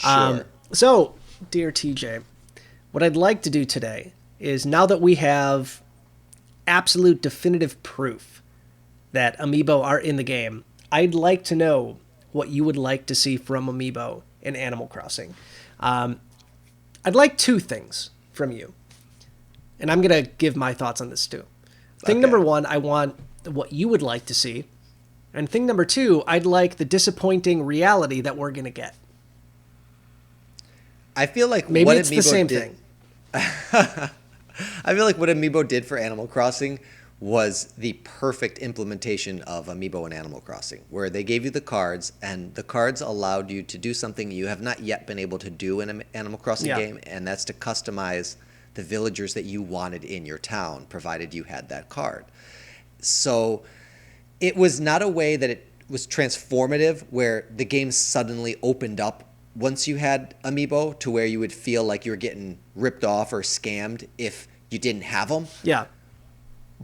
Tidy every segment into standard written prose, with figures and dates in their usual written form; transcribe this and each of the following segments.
Sure. So, dear TJ, what I'd like to do today is, now that we have absolute definitive proof that Amiibo are in the game, I'd like to know what you would like to see from Amiibo in Animal Crossing. I'd like two things from you, and I'm going to give my thoughts on this too. Thing number one, I want what you would like to see. And thing number two, I'd like the disappointing reality that we're going to get. I feel like Maybe what it's Amiibo the same did, thing. I feel like what Amiibo did for Animal Crossing was the perfect implementation of Amiibo and Animal Crossing, where they gave you the cards, and the cards allowed you to do something you have not yet been able to do in an Animal Crossing game, and that's to customize the villagers that you wanted in your town, provided you had that card. So it was not a way that it was transformative, where the game suddenly opened up once you had Amiibo, to where you would feel like you were getting ripped off or scammed if you didn't have them. Yeah.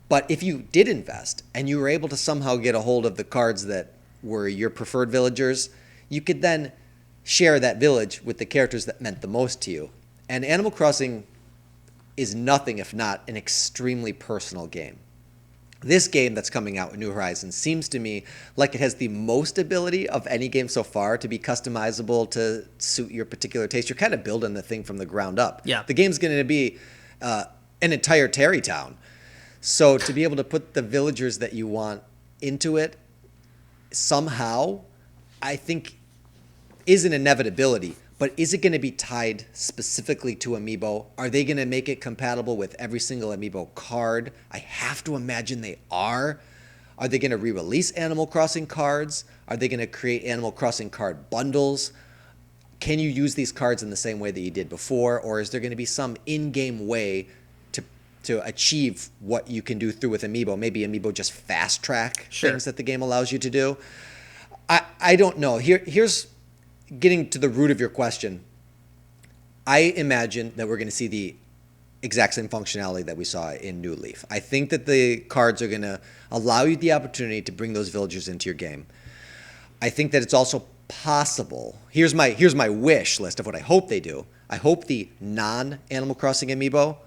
But if you did invest and you were able to somehow get a hold of the cards that were your preferred villagers, you could then share that village with the characters that meant the most to you. And Animal Crossing is nothing if not an extremely personal game. This game that's coming out with New Horizons seems to me like it has the most ability of any game so far to be customizable to suit your particular taste. You're kind of building the thing from the ground up. Yeah. The game's going to be an entire Terrytown. So to be able to put the villagers that you want into it somehow, I think is an inevitability. But is it going to be tied specifically to Amiibo? Are they going to make it compatible with every single Amiibo card? I have to imagine they are. Are they going to re-release Animal Crossing cards? Are they going to create Animal Crossing card bundles? Can you use these cards in the same way that you did before? Or is there going to be some in-game way to achieve what you can do through with Amiibo? Maybe Amiibo just fast-track things that the game allows you to do? I don't know. Here's getting to the root of your question. I imagine that we're going to see the exact same functionality that we saw in New Leaf. I think that the cards are going to allow you the opportunity to bring those villagers into your game. I think that it's also possible. Here's my wish list of what I hope they do. I hope the non-Animal Crossing Amiibo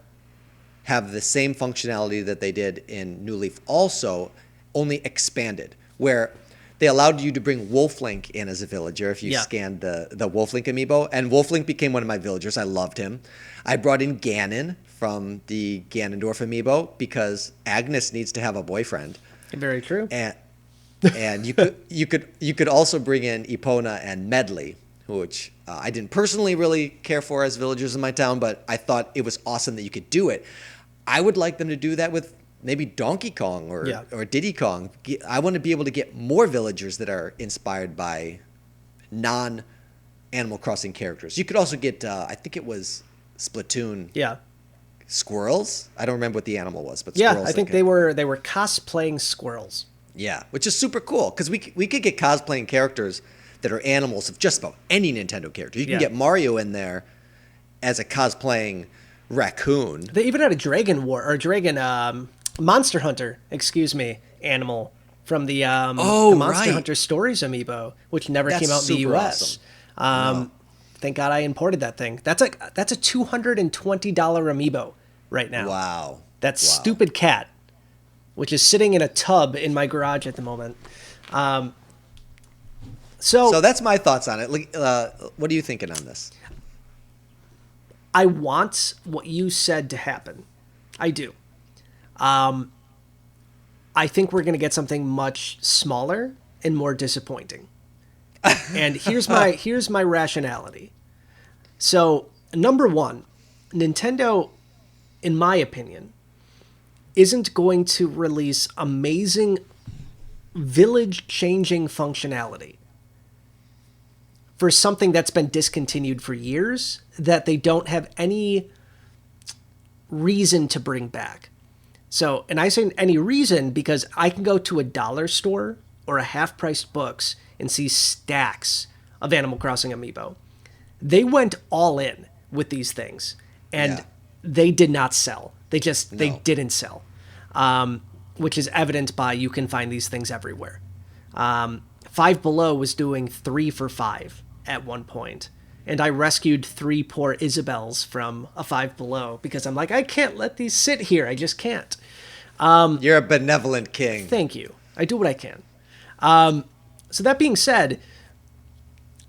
have the same functionality that they did in New Leaf, also only expanded, where they allowed you to bring Wolflink in as a villager if you scanned the Wolflink Amiibo. And Wolflink became one of my villagers. I loved him. I brought in Ganon from the Ganondorf Amiibo because Agnes needs to have a boyfriend. Very true. And you could also bring in Epona and Medley, which I didn't personally really care for as villagers in my town, but I thought it was awesome that you could do it. I would like them to do that with maybe Donkey Kong or Diddy Kong. I want to be able to get more villagers that are inspired by non-Animal Crossing characters. You could also get, I think it was Splatoon. Yeah. Squirrels? I don't remember what the animal was, but squirrels. Yeah, I think they were cosplaying squirrels. Yeah, which is super cool because we could get cosplaying characters that are animals of just about any Nintendo character. You can get Mario in there as a cosplaying raccoon. They even had a Monster Hunter, animal from the Monster Hunter Stories Amiibo, which never came out in the US. Awesome. Thank God I imported that thing. That's a $220 Amiibo right now. Wow. That stupid cat, which is sitting in a tub in my garage at the moment. So that's my thoughts on it. What are you thinking on this? I want what you said to happen. I do. I think we're going to get something much smaller and more disappointing. And here's my rationality. So, number one, Nintendo, in my opinion, isn't going to release amazing village-changing functionality for something that's been discontinued for years that they don't have any reason to bring back. So, and I say any reason because I can go to a dollar store or a half-priced books and see stacks of Animal Crossing Amiibo. They went all in with these things, and they did not sell. They didn't sell, which is evident by you can find these things everywhere. Five Below was doing 3 for $5 at one point. And I rescued 3 poor Isabels from a Five Below because I'm like, I can't let these sit here. I just can't. You're a benevolent king. Thank you. I do what I can. So that being said,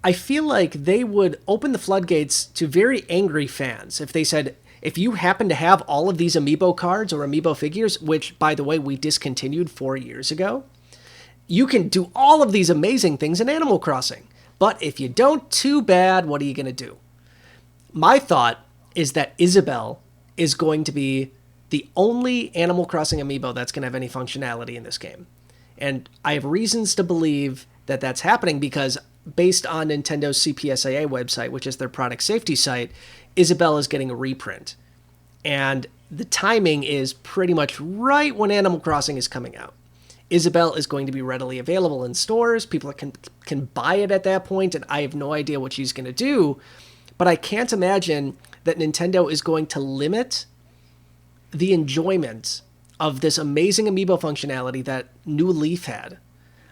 I feel like they would open the floodgates to very angry fans if they said, if you happen to have all of these Amiibo cards or Amiibo figures, which, by the way, we discontinued 4 years ago, you can do all of these amazing things in Animal Crossing. But if you don't, too bad, what are you going to do? My thought is that Isabelle is going to be the only Animal Crossing Amiibo that's going to have any functionality in this game. And I have reasons to believe that that's happening because based on Nintendo's CPSAA website, which is their product safety site, Isabelle is getting a reprint. And the timing is pretty much right when Animal Crossing is coming out. Isabelle is going to be readily available in stores. People can buy it at that point, and I have no idea what she's going to do. But I can't imagine that Nintendo is going to limit the enjoyment of this amazing Amiibo functionality that New Leaf had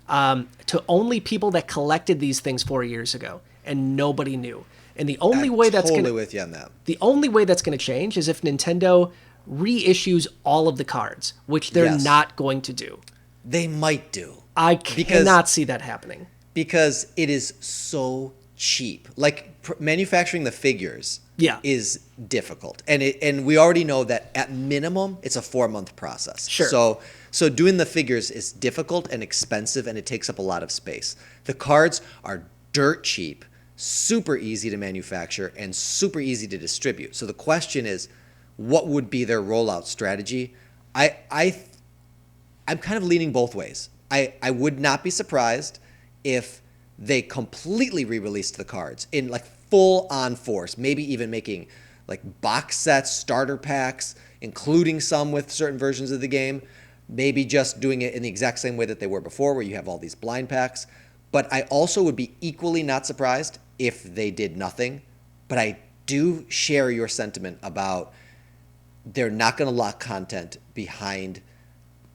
to only people that collected these things 4 years ago, and nobody knew. And the only way that's totally with you on that. The only way that's going to change is if Nintendo reissues all of the cards, which they're not going to do. They might do. I cannot see that happening. Because it is so cheap. Like, manufacturing the figures is difficult. And we already know that at minimum, it's a 4-month process. Sure. So doing the figures is difficult and expensive, and it takes up a lot of space. The cards are dirt cheap, super easy to manufacture, and super easy to distribute. So the question is, what would be their rollout strategy? I'm kind of leaning both ways. I would not be surprised if they completely re-released the cards in like full-on force, maybe even making like box sets, starter packs, including some with certain versions of the game, maybe just doing it in the exact same way that they were before, where you have all these blind packs. But I also would be equally not surprised if they did nothing. But I do share your sentiment about they're not going to lock content behind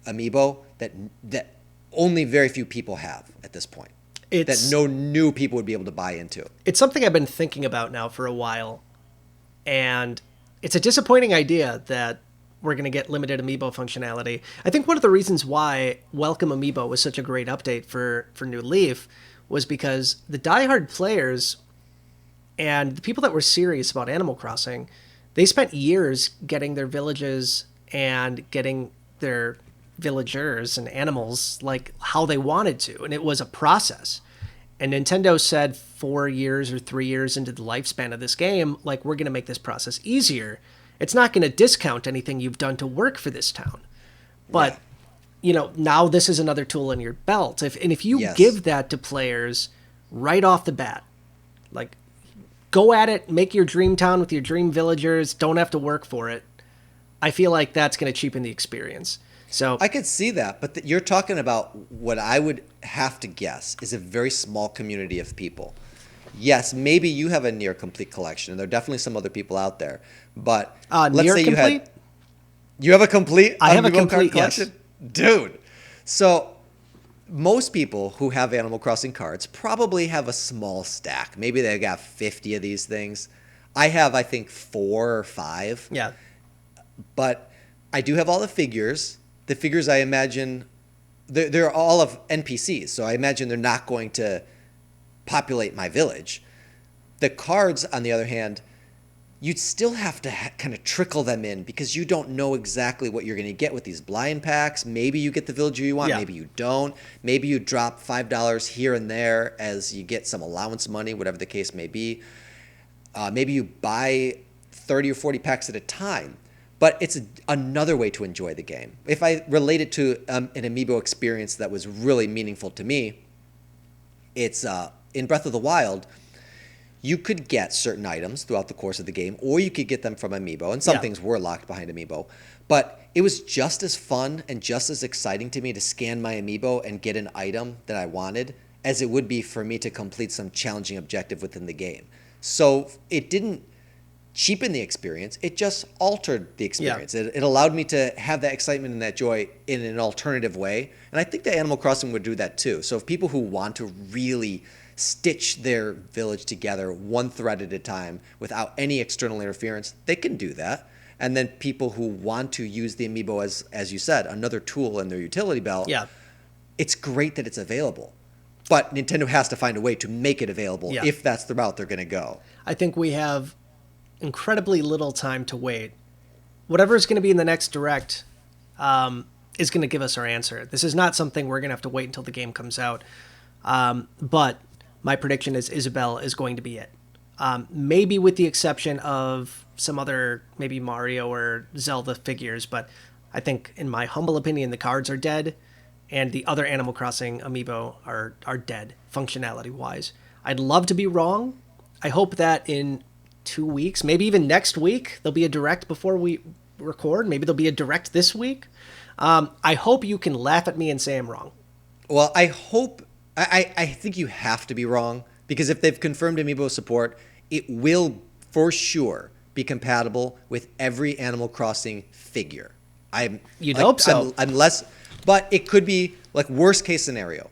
Amiibo that only very few people have at this point. That no new people would be able to buy into. It's something I've been thinking about now for a while. And it's a disappointing idea that we're going to get limited Amiibo functionality. I think one of the reasons why Welcome Amiibo was such a great update for New Leaf was because the diehard players and the people that were serious about Animal Crossing, they spent years getting their villages and getting their villagers and animals like how they wanted to, and it was a process. And Nintendo said 4 years or 3 years into the lifespan of this game, like, we're going to make this process easier. It's not going to discount anything you've done to work for this town, but now this is another tool in your belt. If you give that to players right off the bat, like, go at it, make your dream town with your dream villagers, don't have to work for it, I feel like that's going to cheapen the experience. So I could see that, but you're talking about what I would have to guess is a very small community of people. Yes, maybe you have a near complete collection, and there are definitely some other people out there. But let's say you have a complete. I have a complete collection, dude. So most people who have Animal Crossing cards probably have a small stack. Maybe they got 50 of these things. I have, I think, 4 or 5. Yeah, but I do have all the figures. The figures, I imagine, they're all of NPCs, so I imagine they're not going to populate my village. The cards, on the other hand, you'd still have to kind of trickle them in because you don't know exactly what you're going to get with these blind packs. Maybe you get the villager you want, maybe you don't. Maybe you drop $5 here and there as you get some allowance money, whatever the case may be. Maybe you buy 30 or 40 packs at a time. But it's another way to enjoy the game. If I relate it to an Amiibo experience that was really meaningful to me, it's in Breath of the Wild, you could get certain items throughout the course of the game, or you could get them from Amiibo, and some things were locked behind Amiibo. But it was just as fun and just as exciting to me to scan my Amiibo and get an item that I wanted as it would be for me to complete some challenging objective within the game. So it didn't cheapen the experience. It just altered the experience. It allowed me to have that excitement and that joy in an alternative way. And I think that Animal Crossing would do that too. So if people who want to really stitch their village together one thread at a time without any external interference, they can do that. And then people who want to use the Amiibo as you said, another tool in their utility belt, it's great that it's available. But Nintendo has to find a way to make it available if that's the route they're going to go. I think we have incredibly little time to wait. Whatever is going to be in the next Direct is going to give us our answer. This is not something we're going to have to wait until the game comes out. But my prediction is Isabelle is going to be it. Maybe with the exception of some other, maybe Mario or Zelda figures, but I think, in my humble opinion, the cards are dead, and the other Animal Crossing Amiibo are dead, functionality-wise. I'd love to be wrong. I hope that in 2 weeks, maybe even next week, there'll be a Direct before we record. Maybe there'll be a Direct this week. I hope you can laugh at me and say I'm wrong. Well, I think you have to be wrong, because if they've confirmed Amiibo support, it will for sure be compatible with every Animal Crossing figure. You'd hope so. But it could be, like, worst case scenario,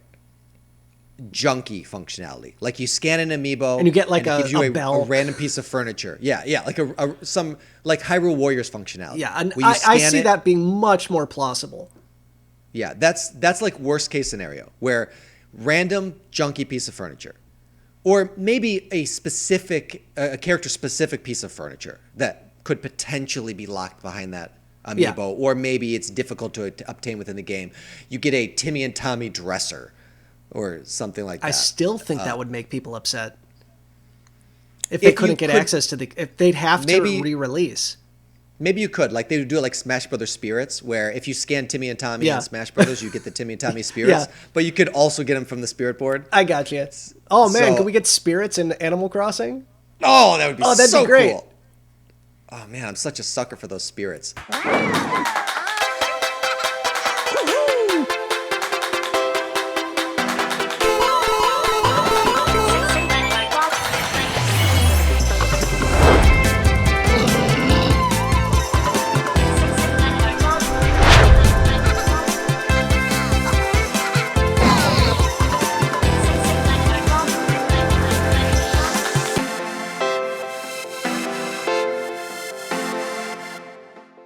junky functionality. Like, you scan an Amiibo and you get like and it gives you bell. a random piece of furniture. Yeah, like some like Hyrule Warriors functionality. Yeah, and I see that being much more plausible. Yeah, that's like worst case scenario, where random junky piece of furniture. Or maybe a character-specific piece of furniture that could potentially be locked behind that Amiibo, or maybe it's difficult to obtain within the game. You get a Timmy and Tommy dresser or something like that. I still think that would make people upset. If they couldn't get access to if they'd have to re-release. Maybe you could. Like, they would do it like Smash Brothers Spirits, where if you scan Timmy and Tommy in Smash Brothers, you get the Timmy and Tommy Spirits. But you could also get them from the Spirit board. I got you. Oh, man, can we get Spirits in Animal Crossing? Oh, that would be that'd be great. Cool. Oh, man, I'm such a sucker for those Spirits.